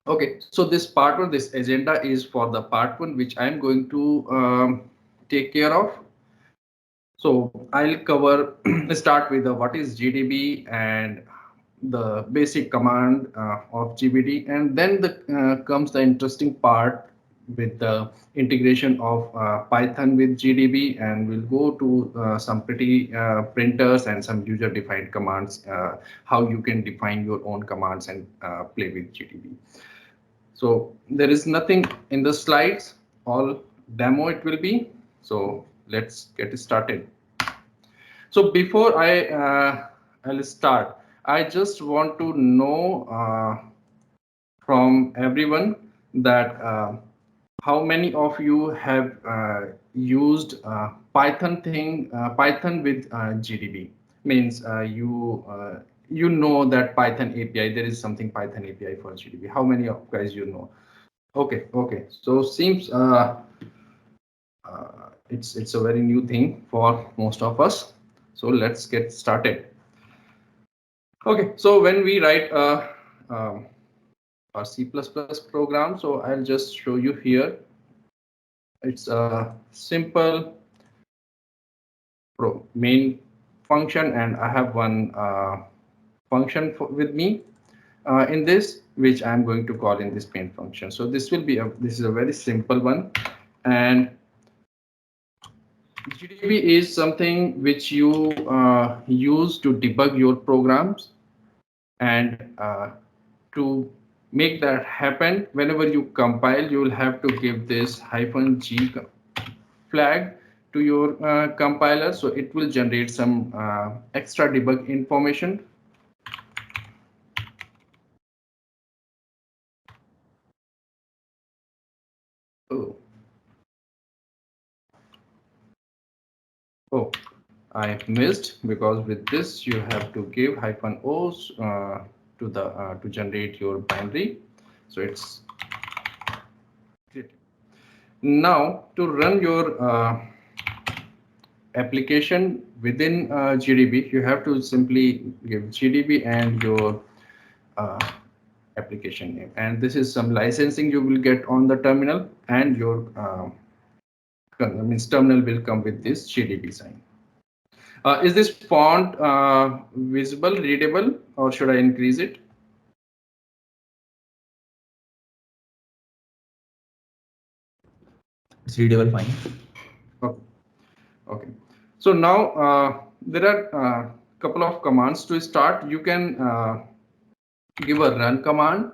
Okay, so this part one, this agenda is for the part one, which I'm going to take care of. So I'll cover start with the what is GDB and the basic command of GBD, and then comes the interesting part with the integration of Python with GDB, and we'll go to some pretty printers and some user-defined commands, how you can define your own commands and play with GDB. So there is nothing in the slides, all demo it will be. So let's get started. So before I'll start, I just want to know from everyone that how many of you have used Python with GDB? Means you know that Python API, there is something Python API for GDB. How many of guys you know? Okay, okay. So seems it's a very new thing for most of us. So let's get started. Okay, so when we write a C++ program, so I'll just show you here. It's a simple main function, and I have one function with me in this, which I'm going to call in this main function. So this will be this is a very simple one, and GDB is something which you use to debug your programs, and to make that happen, whenever you compile, you will have to give this -g flag to your compiler, so it will generate some extra debug information. Oh, oh, I missed, because with this you have to give -o to the to generate your binary. So it's now to run your application within GDB, you have to simply give GDB and your application name, and this is some licensing you will get on the terminal, and your means terminal will come with this GDB sign. Is this font visible, readable, or should I increase it? It's readable fine. Okay. Okay. So now there are a couple of commands to start. You can give a run command.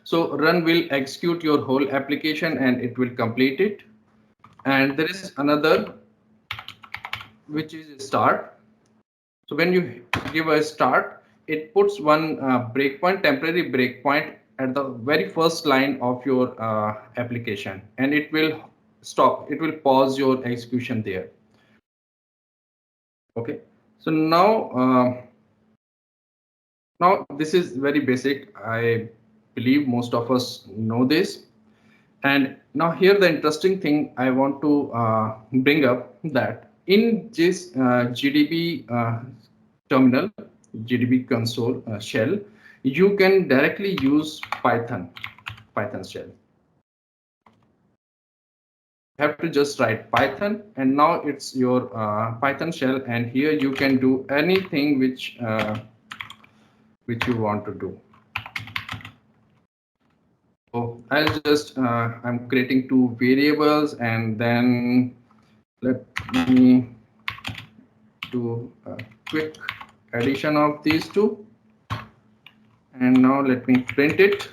So run will execute your whole application and it will complete it. And there is another, which is start. So when you give a start, it puts one breakpoint, temporary breakpoint at the very first line of your application, and it will stop. It will pause your execution there. Okay. So now this is very basic. I believe most of us know this. And now here the interesting thing I want to bring up, that in this GDB terminal, GDB console shell, you can directly use Python shell. You have to just write Python, and now it's your Python shell, and here you can do anything which you want to do. So I'll just I'm creating two variables, and then let me do a quick addition of these two, and now let me print it.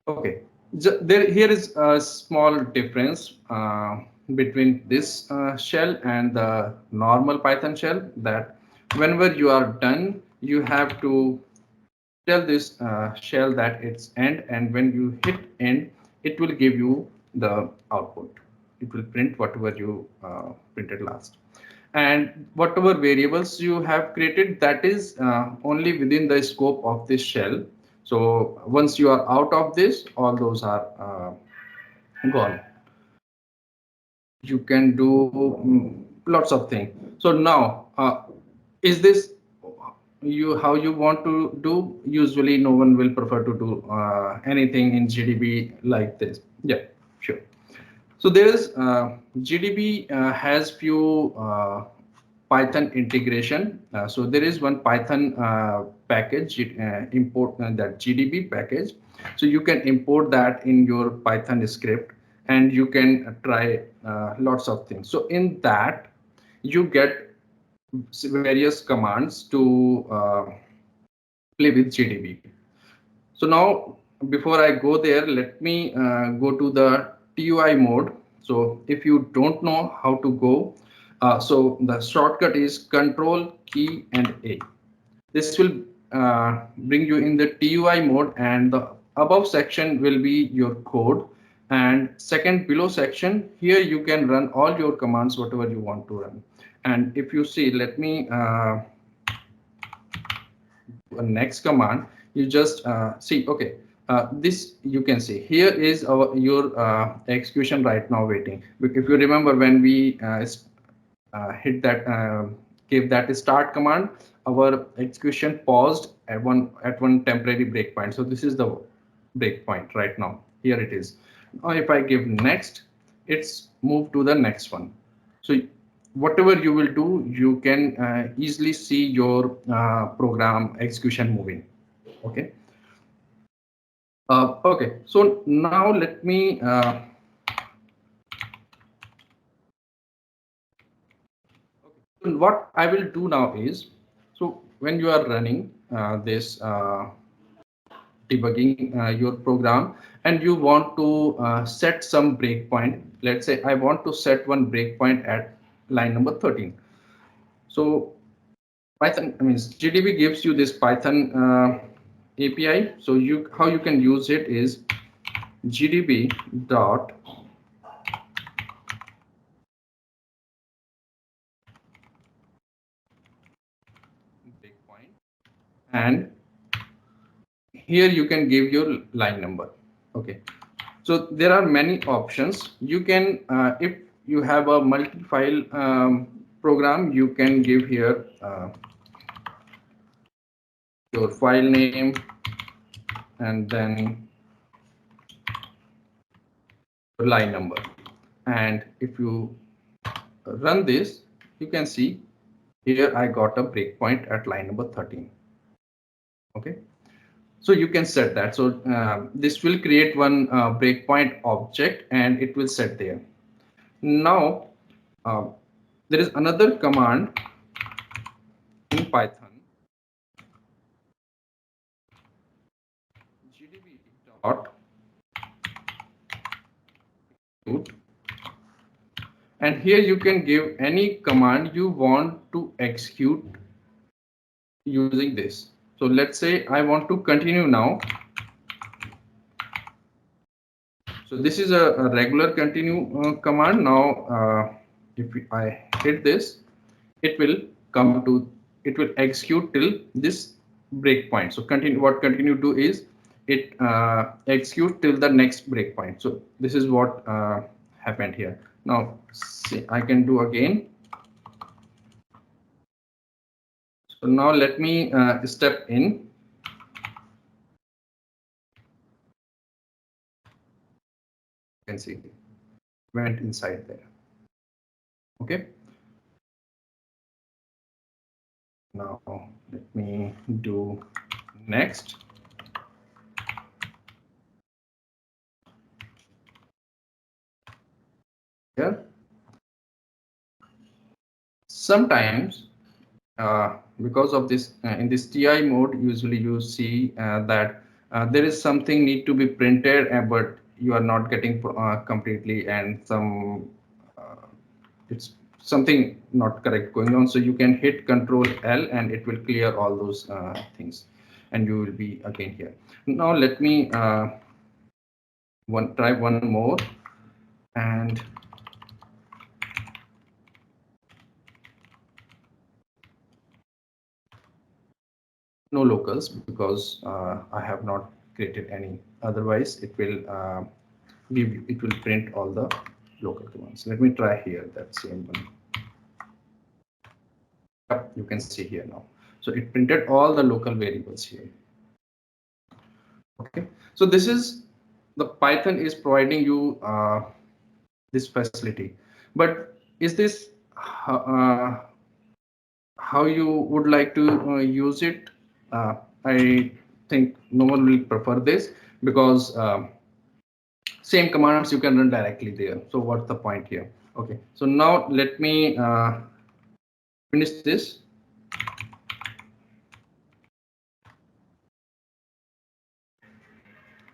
Okay, here is a small difference between this shell and the normal Python shell, that whenever you are done, you have to tell this shell that it's end, and when you hit end, it will give you the output. It will print whatever you printed last, and whatever variables you have created, that is only within the scope of this shell. So once you are out of this, all those are gone. You can do lots of things. So now is this how you want to do. Usually no one will prefer to do anything in GDB like this. Yeah, sure. So there's GDB has few Python integration. So there is one Python package, import that GDB package. So you can import that in your Python script and you can try lots of things. So in that you get various commands to play with GDB. So now, before I go there, let me go to the TUI mode. So if you don't know how to go, so the shortcut is Control key and A. This will bring you in the TUI mode, and the above section will be your code. And second below section, here you can run all your commands, whatever you want to run. And if you see, let me next command, you just see, okay, this you can see here is your execution right now waiting. If you remember, when we hit that gave that start command, our execution paused at one temporary breakpoint. So this is the breakpoint right now. Here it is. Now if I give next, it's moved to the next one. So whatever you will do, you can easily see your program execution moving. Okay. Okay. So now let me what I will do now is, so when you are running this debugging your program and you want to set some breakpoint, let's say I want to set one breakpoint at line number 13. So Python, I mean GDB gives you this Python API. So how you can use it is GDB dot breakpoint, and here you can give your line number. Okay. So there are many options. You can, if you have a multi-file program, you can give here your file name and then your line number. And if you run this, you can see here I got a breakpoint at line number 13. Okay. So you can set that. So this will create one breakpoint object and it will set there. Now, there is another command in Python, GDB dot execute, and here you can give any command you want to execute using this. So let's say I want to continue now. So this is a regular continue command. Now, if I hit this, it will come to, it will execute till this breakpoint. So continue, what continue do is it execute till the next breakpoint. So this is what happened here. Now see, I can do again. So now let me step in. You can see went inside there. Okay. Now let me do next. Here. Sometimes because of this in this TI mode, usually you see that there is something need to be printed, but you are not getting completely, and it's something not correct going on. So you can hit Control L and it will clear all those things, and you will be again here. Now let me try one more, and no locals because I have not created any. Otherwise, it will it will print all the local commands. Let me try here that same one. Yep, you can see here now. So it printed all the local variables here. Okay, so this is the Python is providing you this facility, but is this how you would like to use it? I think no one will prefer this because same commands you can run directly there. So what's the point here? Okay, so now let me finish this.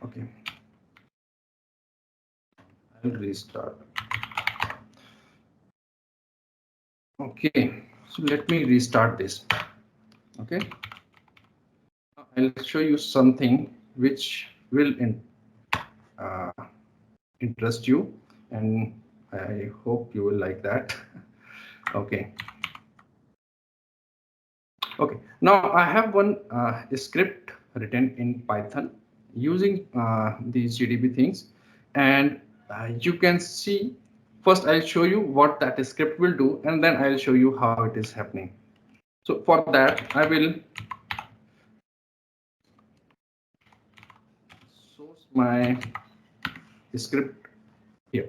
Okay, I'll restart. Okay, so let me restart this. Okay, I'll show you something which will uh, interest you, and I hope you will like that. Okay. Okay, now I have one script written in Python using these GDB things, and you can see. First, I'll show you what that script will do, and then I'll show you how it is happening. So for that, I will source my script here.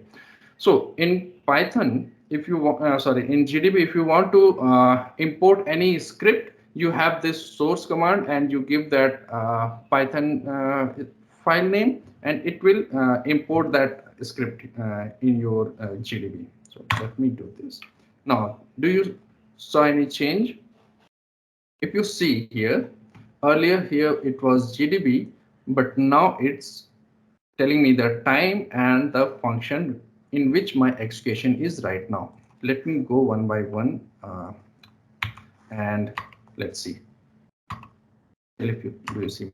So in Python, if you want, in GDB, if you want to import any script, you have this source command and you give that Python file name, and it will import that script in your GDB. So let me do this. Now, do you saw any change? If you see here, earlier here it was GDB, but now it's telling me the time and the function in which my execution is right now. Let me go one by one and let's see. If you do you see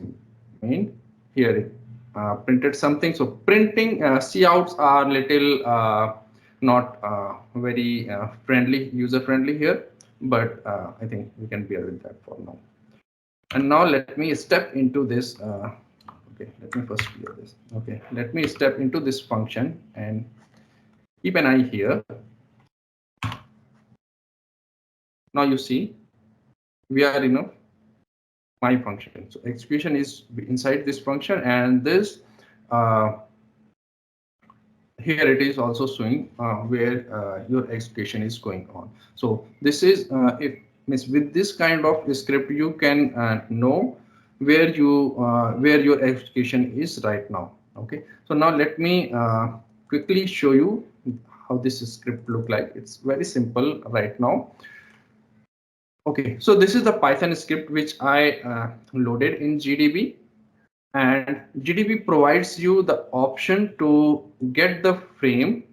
main here it printed something. So printing couts are little not very friendly, user friendly here, but I think we can bear with that for now. And now let me step into this. Okay, let me first clear this. Okay, let me step into this function and keep an eye here. Now you see we are in a my function. So execution is inside this function, and this here it is also showing where your execution is going on. So this is if means with this kind of script you can know where your execution is right now. Okay, so now let me quickly show you how this script look like. It's very simple right now. Okay, so this is the Python script which I loaded in GDB, and GDB provides you the option to get the frame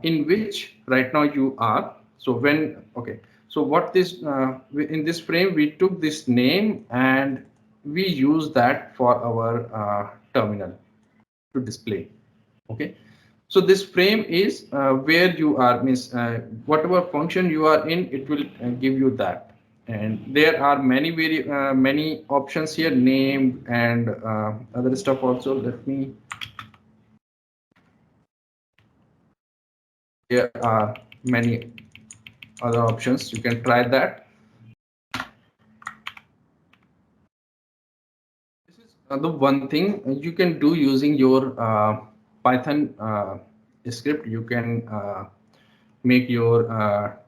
in which right now you are. So when okay, so what this in this frame we took this name and we use that for our terminal to display. Okay, so this frame is where you are, means whatever function you are in, it will give you that. And there are many options here, name and other stuff also. Let me, there are many other options, you can try that. This is the one thing you can do using your Python script. You can make your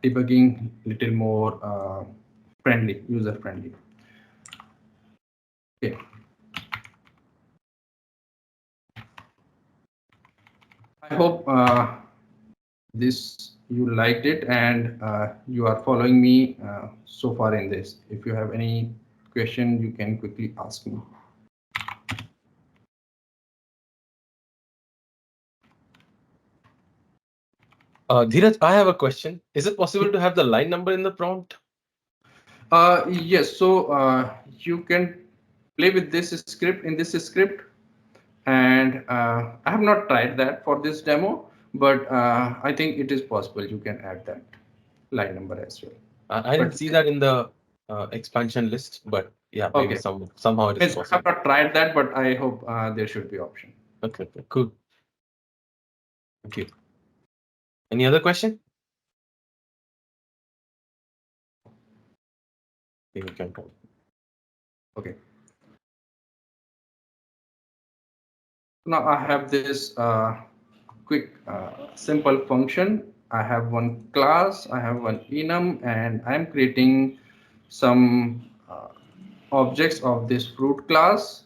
debugging little more friendly, user friendly. Okay, I hope this you liked it, and you are following me so far in this. If you have any question, you can quickly ask me. Dheeraj, I have a question. Is it possible to have the line number in the prompt? Yes, so you can play with this script in this script, and I have not tried that for this demo, but I think it is possible. You can add that line number as well. I didn't see that in the expansion list, but yeah, maybe Okay, somehow it is I possible. have not tried that, but I hope there should be option. Okay, cool. Thank you. Any other question? You can talk. Okay. Now I have this quick simple function. I have one class, I have one enum, and I'm creating some objects of this fruit class.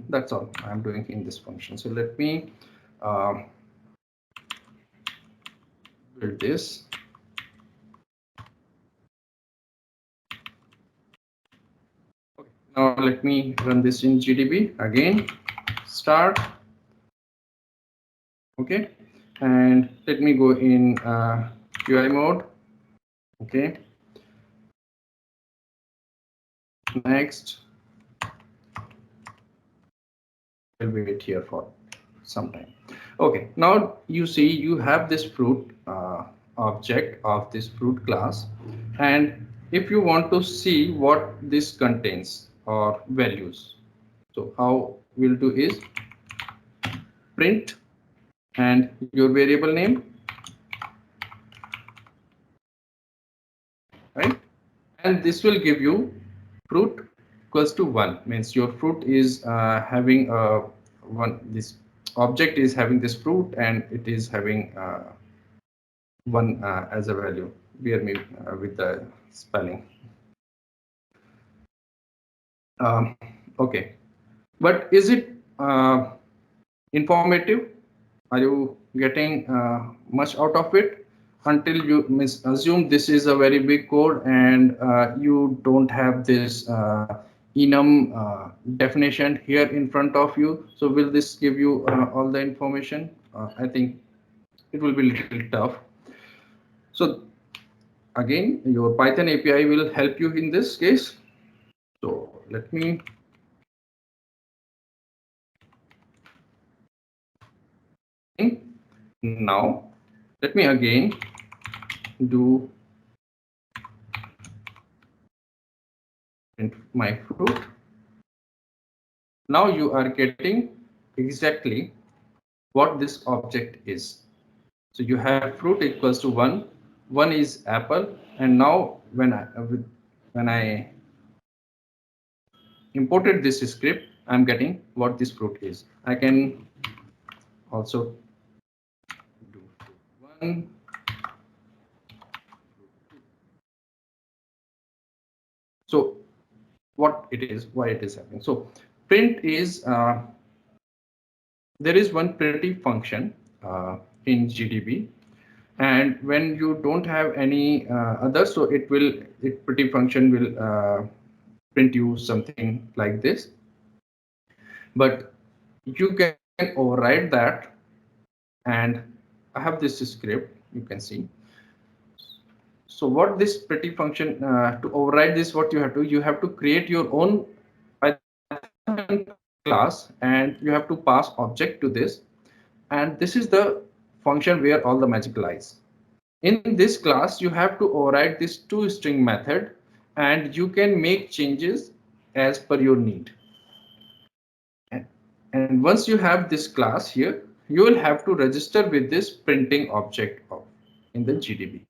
That's all I'm doing in this function. So let me uh, build this. Okay. Now let me run this in GDB again. Start. Okay, and let me go in UI mode. Okay, next. I'll wait here for some time. Okay, now you see you have this fruit object of this fruit class, and if you want to see what this contains or values, so how we'll do is print and your variable name, right? And this will give you fruit equals to 1, means your fruit is having a one, this object is having this fruit and it is having 1 as a value. Bear me with the spelling. Okay, but is it informative? Are you getting much out of it? Until you assume this is a very big code and you don't have this enum definition here in front of you. So will this give you all the information? I think it will be a little tough. So again, your Python API will help you in this case. So let me now let me again do my fruit. Now you are getting exactly what this object is. So you have fruit equals to 1, 1 is apple, and now when I imported this script, I'm getting what this fruit is. I can also do fruit 1. So what it is, why it is happening. So print is there is one pretty function in GDB, and when you don't have any other, so it pretty function will print you something like this, but you can override that. And I have this script, you can see. So what this pretty function to override this, what you have to create your own Python class, and you have to pass object to this, and this is the function where all the magic lies. In this class, you have to override this toString method, and you can make changes as per your need. And once you have this class here, you will have to register with this printing object in the GDB.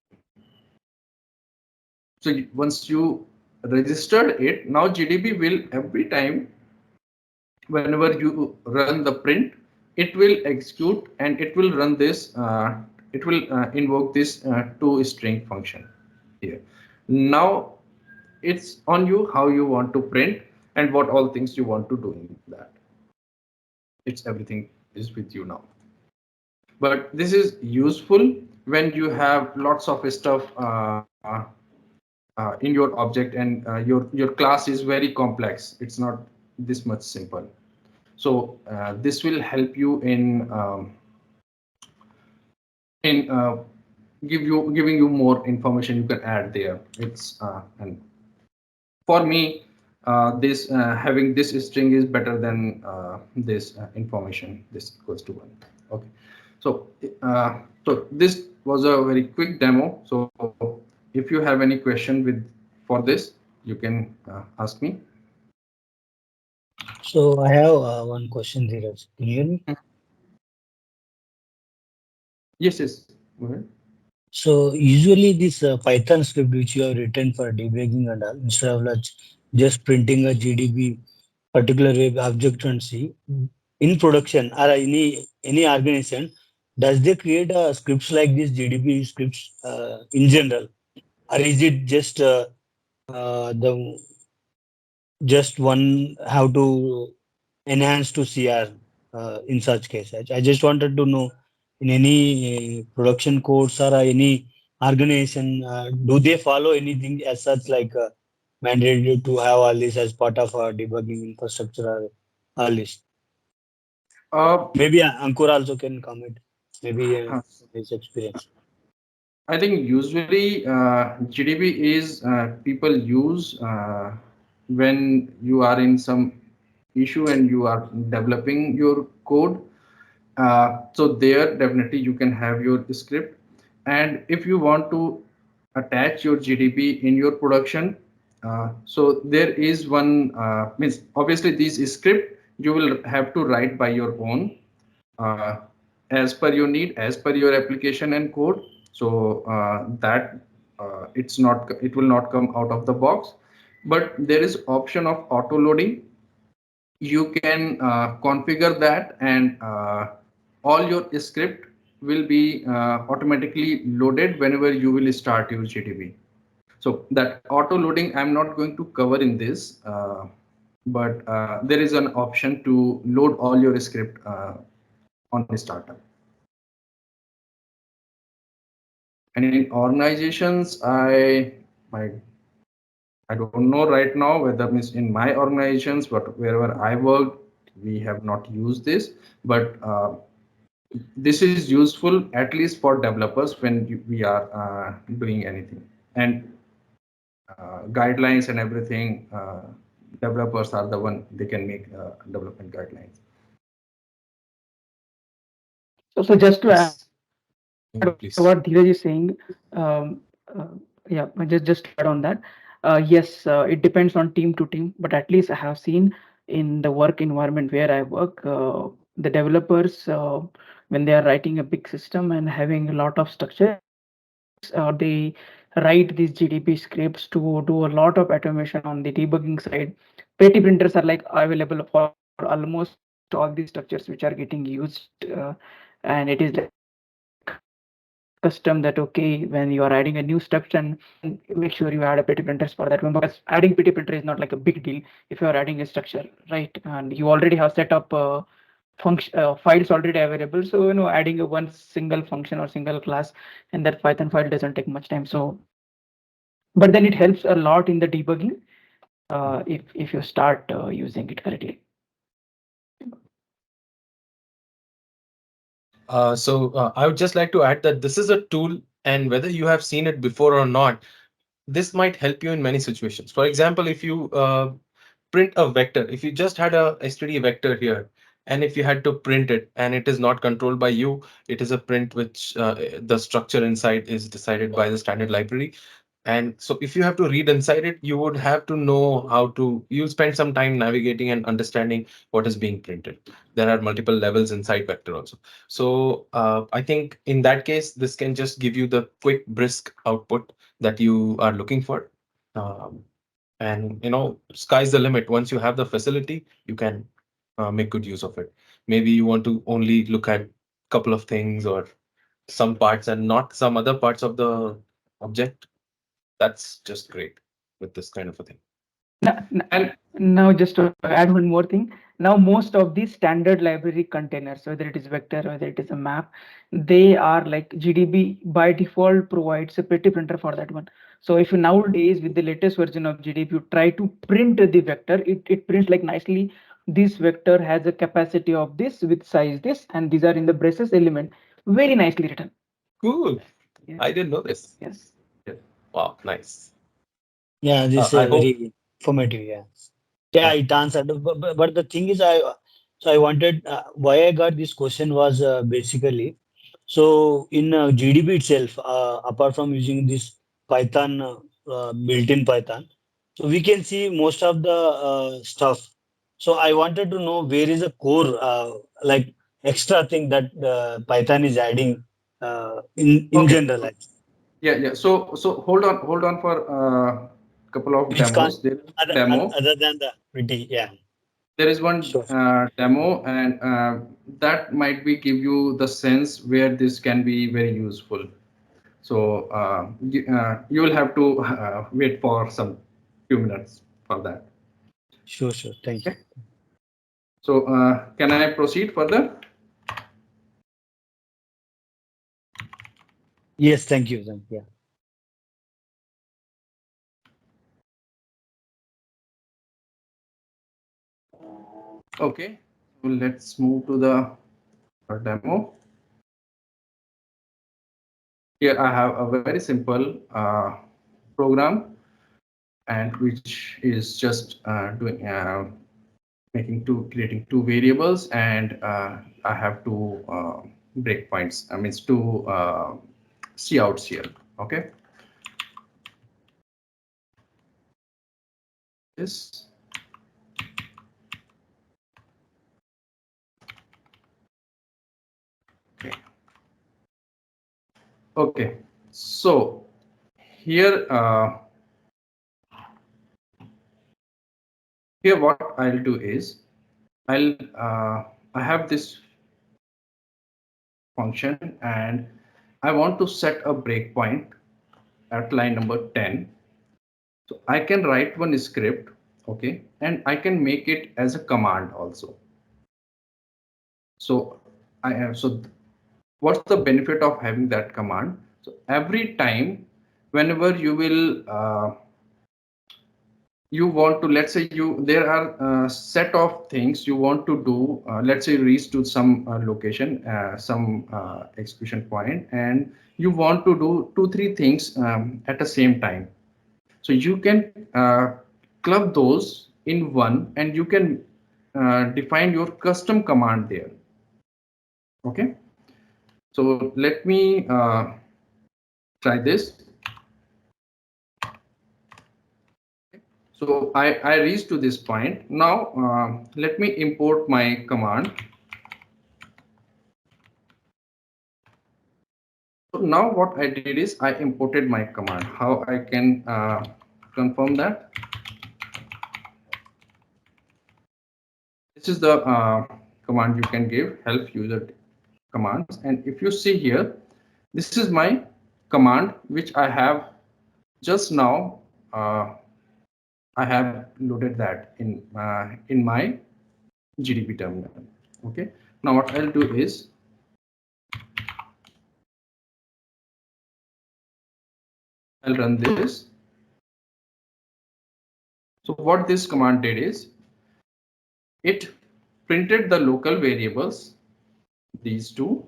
So once you registered it, now GDB will every time, whenever you run the print, it will execute and it will run this, it will invoke this toString function here. Now it's on you how you want to print and what all things you want to do in that. It's everything is with you now. But this is useful when you have lots of stuff in your object, and your class is very complex. It's not this much simple. So this will help you in giving you more information you can add there. It's and for me, this having this string is better than this information. This equals to 1. Okay, so so this was a very quick demo. So if you have any question for this, you can ask me. So I have one question, Dheeraj. Can you hear me? Yes, yes. Go ahead. So usually this Python script which you have written for debugging and all, instead of like just printing a GDB particular web object and C, in production or any organization, does they create scripts like this GDB scripts in general, or is it the just one how to enhance to CR in such case? I just wanted to know in any production codes or any organization, do they follow anything as such like mandated to have all this as part of our debugging infrastructure or all this? Uh, Maybe Ankur also can comment. Maybe his experience. I think usually GDB is people use when you are in some issue and you are developing your code. So there definitely you can have your script. And if you want to attach your GDB in your production, so there is one means obviously this script you will have to write by your own uh, as per your need, as per your application and code. So that it will not come out of the box. But there is option of auto loading. You can configure that, and all your script will be automatically loaded whenever you will start your GDB. So that auto loading I'm not going to cover in this, but there is an option to load all your script on a startup. And in organizations, I I don't know right now whether means in my organizations, but wherever I work, we have not used this. But this is useful at least for developers when we are doing anything. And guidelines and everything, developers are the one they can make development guidelines. So just to add Yes. what Dheeraj is saying, Please. um, uh, yeah, just to add on that, yes, it depends on team to team, but at least I have seen in the work environment where I work, the developers when they are writing a big system and having a lot of structures, they write these GDB scripts to do a lot of automation on the debugging side. Petty printers are like available for almost all these structures which are getting used, and it is like custom that okay, when you are adding a new structure, then make sure you add a petty printers for that one, because adding petty printer is not like a big deal if you are adding a structure, right? And you already have set up files already available, so adding a one single function or single class in that Python file doesn't take much time. So but then it helps a lot in the debugging if you start using it correctly. I would just like to add that this is a tool, and whether you have seen it before or not, this might help you in many situations. For example, if you print a vector, if you just had a std vector here, and if you had to print it and it is not controlled by you, it is a print which the structure inside is decided by the standard library. And so if you have to read inside it, you would have to know how to, you spend some time navigating and understanding what is being printed. There are multiple levels inside vector also. So I think in that case, this can just give you the quick, brisk output that you are looking for. Um, and sky's the limit. Once you have the facility, you can make good use of it. Maybe you want to only look at couple of things or some parts and not some other parts of the object. That's just great with this kind of a thing. And Now, just to add one more thing. Now, most of these standard library containers, whether it is vector, whether it is a map, they are like GDB by default provides a petty printer for that one. So if you nowadays with the latest version of GDB, you try to print the vector, it prints like nicely. This vector has a capacity of this with size this, and these are in the braces element. Very nicely written. Cool. Yes. I didn't know this. Yes. Wow, nice. Yeah, this is I hope. very informative. Yeah. Yeah, uh, it answered. But the thing is, I wanted why I got this question was basically so in GDB itself, apart from using this Python built-in Python, so we can see most of the stuff. So I wanted to know where is the core like extra thing that Python is adding in okay, general. Like. Yeah. So hold on for a couple of Which con demos. There is one demo. other than the pretty, yeah, There is one sure. demo, and that might be give you the sense where this can be very useful. So you will have to wait for some few minutes for that. Sure. Thank you. Okay. So can I proceed further? Yes, thank you. Yeah. Okay. So let's move to the demo. Here I have a very simple program, and which is just doing creating two variables, and I have two breakpoints. I mean, two coutts here. Okay. This. Okay. Okay. So here here what I'll do is I have this function, and I want to set a breakpoint at line number 10. So I can write one script, okay, and I can make it as a command also. So what's the benefit of having that command? So every time, whenever you will you want to, let's say there are a set of things you want to do, let's say reach to some location, some execution point, and you want to do two three things at the same time. So you can club those in one, and you can define your custom command there. Okay. So let me try this. So I reached to this point. Now let me import my command. So now what I did is I imported my command. How I can confirm that? This is the command you can give, help user commands. And if you see here, this is my command which I have just now. I have loaded that in my GDB terminal. Okay. Now what I'll do is I'll run this. So what this command did is it printed the local variables, these two,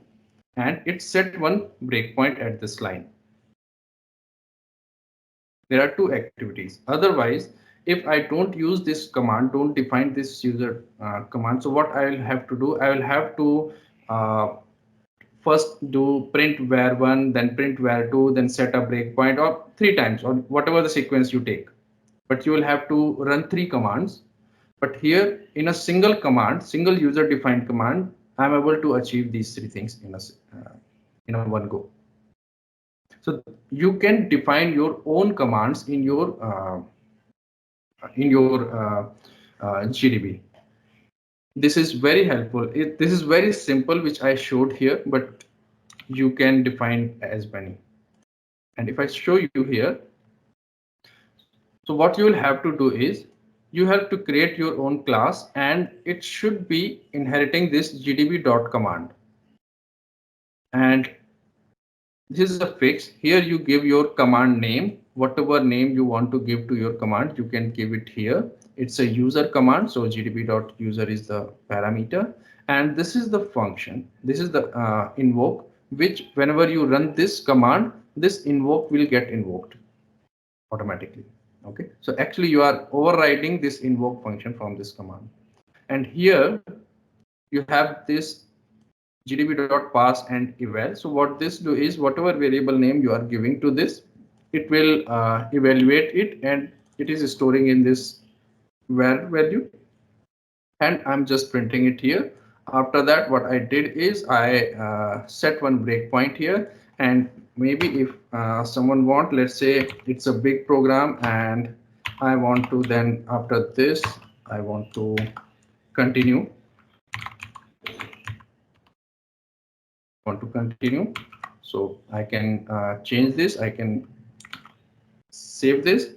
and it set one breakpoint at this line. There are two activities. Otherwise, if I don't use this command, don't define this user command, so what I will have to do, I will have to first do print var1, then print var2, then set a breakpoint, or three times, or whatever the sequence you take. But you will have to run three commands. But here in a single command, single user defined command, I'm able to achieve these three things in a one go. So you can define your own commands in your GDB. This is very helpful. This is very simple, which I showed here, but you can define as many. And if I show you here, so what you will have to do is you have to create your own class, and it should be inheriting this gdb command. And this is a fix. Here you give your command name, whatever name you want to give to your command, you can give it here. It's a user command, so gdb.user is the parameter, and this is the function. This is the invoke, which whenever you run this command, this invoke will get invoked automatically. Okay, so actually you are overriding this invoke function from this command. And here you have this gdb.pass and eval. So what this do is whatever variable name you are giving to this, it will evaluate it, and it is storing in this var value, and I'm just printing it here. After that, what I did is I set one breakpoint here, and maybe if someone want, let's say it's a big program and I want to, then after this I want to continue, so I can change this, I can save this.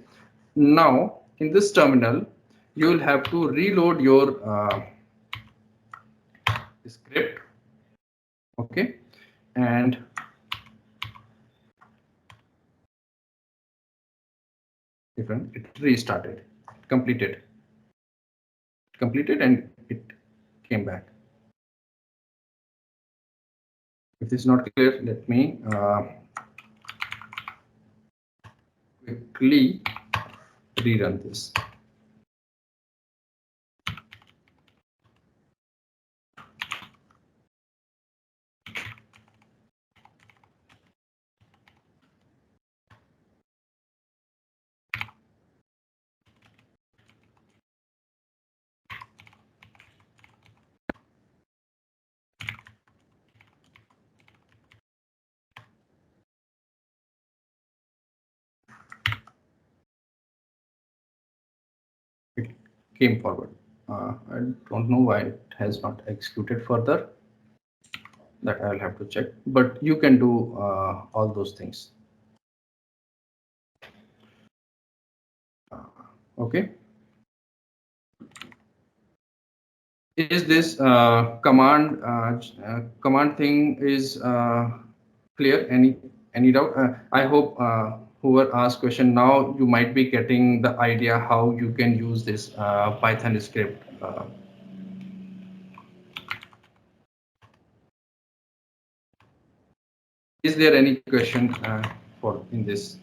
Now in this terminal you will have to reload your script. Okay, and it restarted, completed, and it came back. If this is not clear, let me quickly rerun this. It came forward. I don't know why it has not executed further. That I'll have to check, but you can do all those things. Okay. Is this command thing is clear? Any doubt? I hope whoever asked question, now you might be getting the idea how you can use this Python script. Is there any question for in this?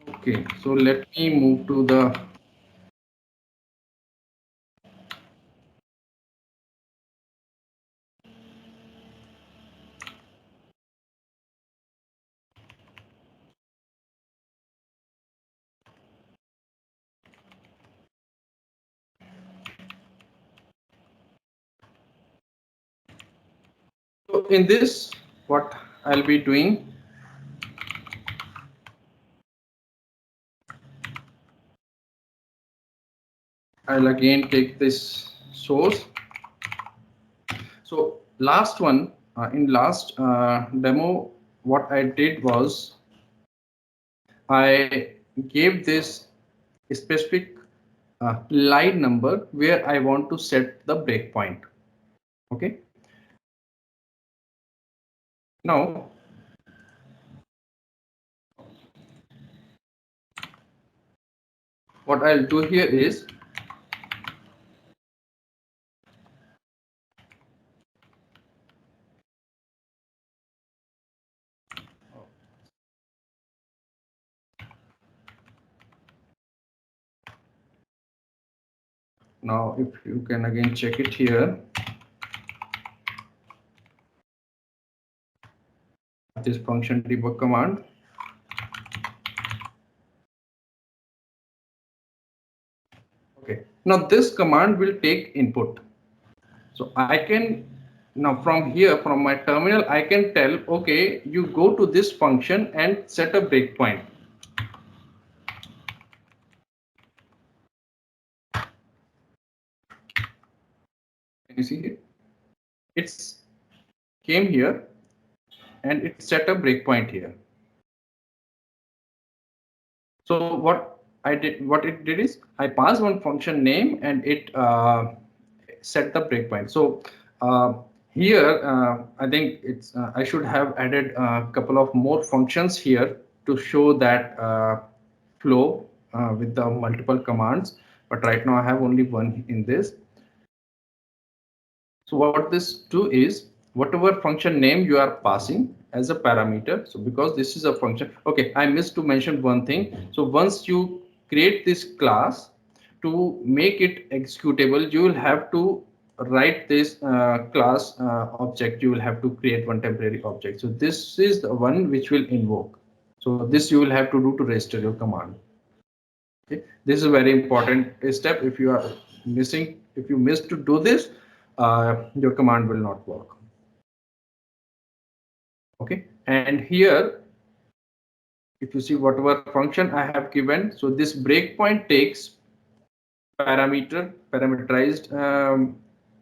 Okay, so let me move to the so in this, what I'll be doing. I'll again take this source. So last one, in last demo, what I did was I gave this specific line number where I want to set the breakpoint. Okay. Now, what I'll do here is now if you can again check it here. This function debug command. Okay. Now this command will take input. So I can now from here, from my terminal, I can tell, okay, you go to this function and set a breakpoint. Can you see it? It's came here and it set a breakpoint here. So what it did is I passed one function name and it set the breakpoint. So here I think it's I should have added a couple of more functions here to show that flow with the multiple commands, but right now I have only one in this. So what this do is whatever function name you are passing as a parameter. So because this is a function, okay, I missed to mention one thing. So once you create this class, to make it executable, you will have to write this class object. You will have to create one temporary object. So this is the one which will invoke. So this you will have to do to register your command. Okay, this is a very important step. If you are missing, if you miss to do this, your command will not work. Okay, and here if you see whatever function I have given, so this breakpoint takes parameterized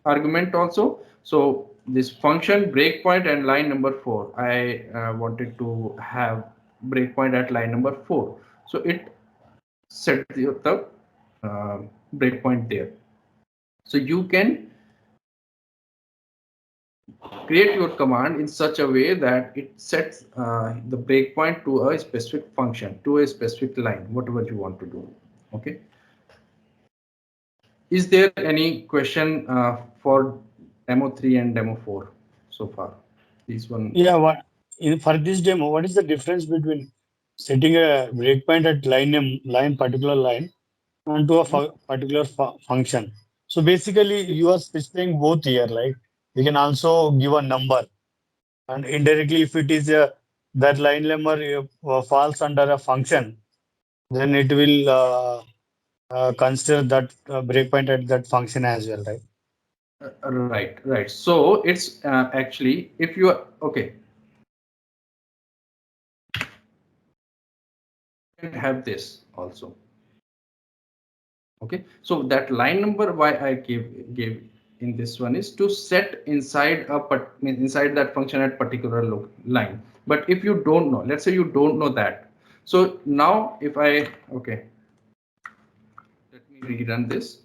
argument also. So this function breakpoint and line number 4, I wanted to have breakpoint at line number 4. So it set the breakpoint there. So you can create your command in such a way that it sets the breakpoint to a specific function, to a specific line, whatever you want to do. Okay. Is there any question for demo 3 and demo 4 so far? These one. Yeah, for this demo, what is the difference between setting a breakpoint at particular line, and to a particular function? So basically, you are specifying both here. Like you can also give a number, and indirectly, if it is that line number falls under a function, then it will consider that breakpoint at that function as well, right? Right. So it's actually, if you are okay, you can have this also. Okay, so that line number why I gave in this one is to set inside inside that function at particular line. But if you don't know, let's say you don't know that. So now if I, okay, let me rerun this.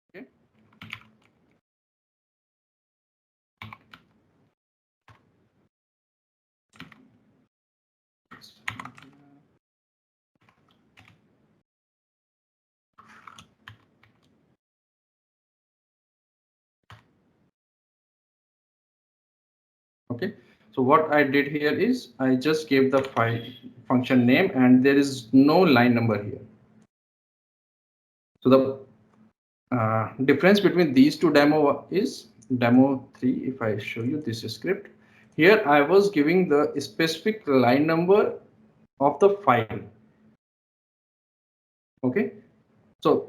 Okay. Okay, so what I did here is I just gave the file function name and there is no line number here. So the difference between these two demo is demo 3. If I show you this script here, I was giving the specific line number of the file. Okay, so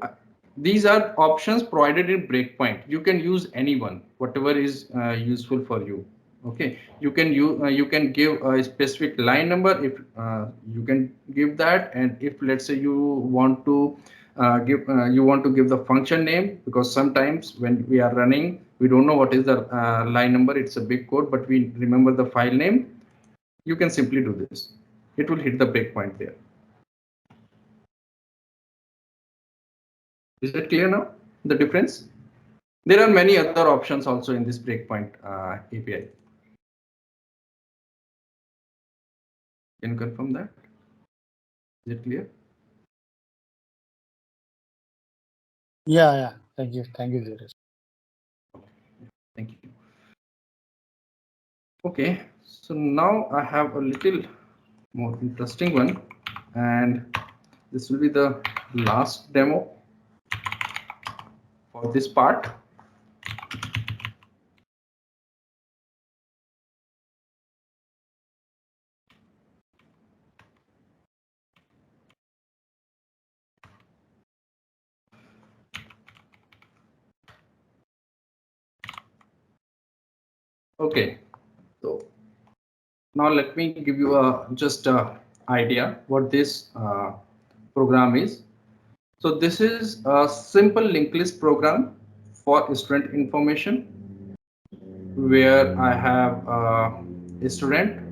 these are options provided in breakpoint. You can use any one, whatever is useful for you. Okay, you can give a specific line number if you can give that, and if let's say you want to give the function name, because sometimes when we are running we don't know what is the line number. It's a big code, but we remember the file name. You can simply do this. It will hit the breakpoint there. Is it clear now, the difference? There are many other options also in this breakpoint API. Can you confirm that? Is it clear? Yeah. Thank you, Dheeraj. Thank you. Okay, so now I have a little more interesting one, and this will be the last demo for this part. Okay, so now let me give you just a idea what this program is. So this is a simple linked list program for student information, where I have a student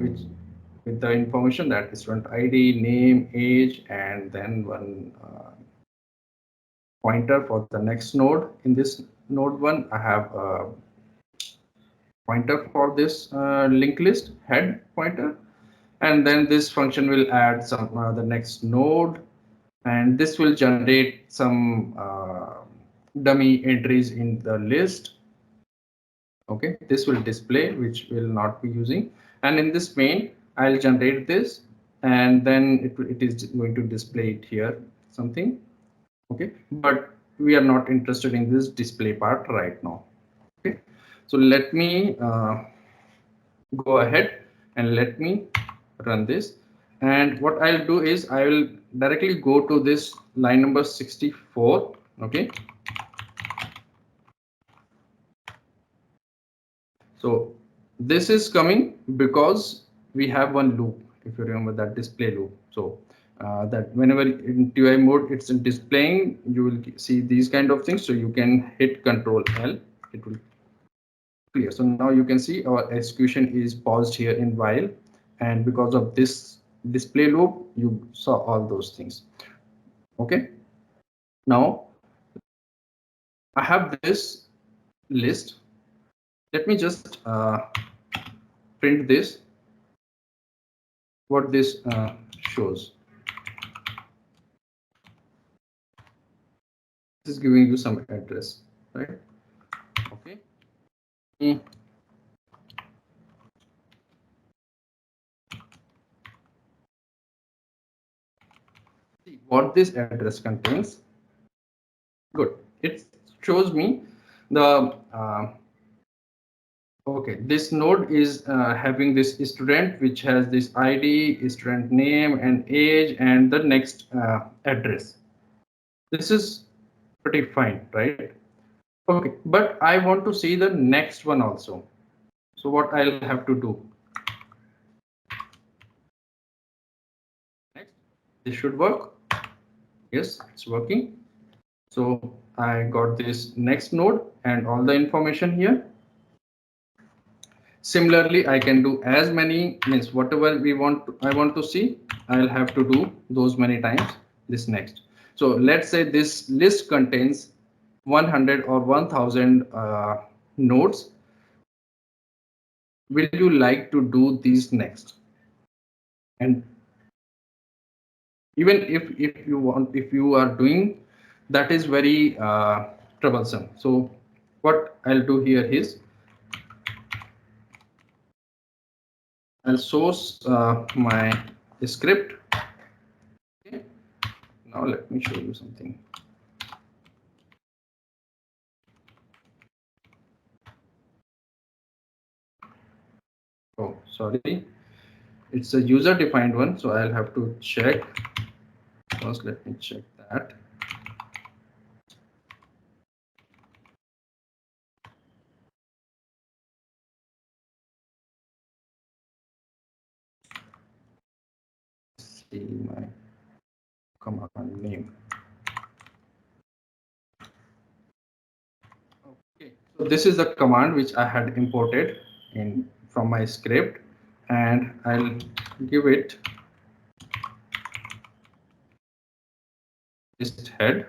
with the information that student ID, name, age, and then one pointer for the next node. In this node 1, I have a pointer for this linked list head pointer, and then this function will add some the next node, and this will generate some dummy entries in the list. Okay, this will display, which will not be using, and in this main I'll generate this, and then it is going to display it here something. Okay, but we are not interested in this display part right now. Okay, so let me go ahead and let me run this. And what I'll do is I will directly go to this line number 64. Okay. So this is coming because we have one loop, if you remember that display loop. So that whenever in TI mode it's in displaying, you will see these kind of things. So you can hit Control L, it will clear. So now you can see our execution is paused here in while, and because of this display loop, you saw all those things. Okay. Now I have this list. Let me just print this. What this shows. This is giving you some address, right? Okay. See what this address contains. Good. It shows me the okay. This node is having this student which has this ID, student name, and age, and the next address. This is pretty fine, right? Okay, but I want to see the next one also. So what I'll have to do? Next, this should work. Yes, it's working. So I got this next node and all the information here. Similarly, I can do as many, means whatever I want to see, I'll have to do those many times this next. So let's say this list contains 100 or 1000 nodes. Will you like to do these next? And even if you are doing, that is very troublesome. So what I'll do here is I'll source my script. Okay. Now let me show you something. Oh, sorry, it's a user defined one, so I'll have to check. First, let me check that. See my command name. Okay, so this is the command which I had imported in from my script, and I'll give it list head.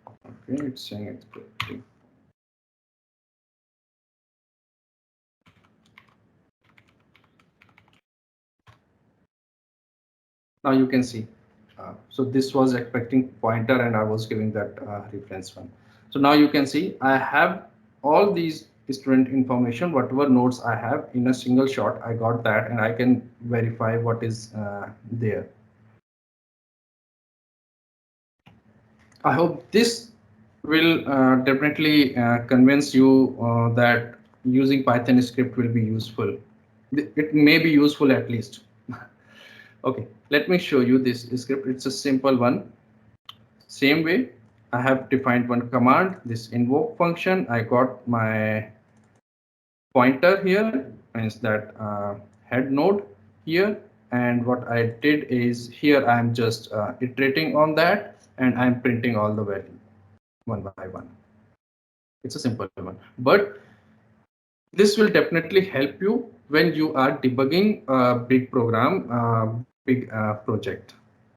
Okay, it's saying it's pretty. Now you can see. So this was expecting pointer, and I was giving that reference one. So now you can see I have all these student information, whatever nodes I have in a single shot. I got that, and I can verify what is there. I hope this will definitely convince you that using Python script will be useful. It may be useful at least. Okay, let me show you this script. It's a simple one. Same way, I have defined one command, this invoke function. I got my pointer here, means that head node here. And what I did is here I'm just iterating on that, and I'm printing all the value one by one. It's a simple one, but this will definitely help you when you are debugging a big program, big project.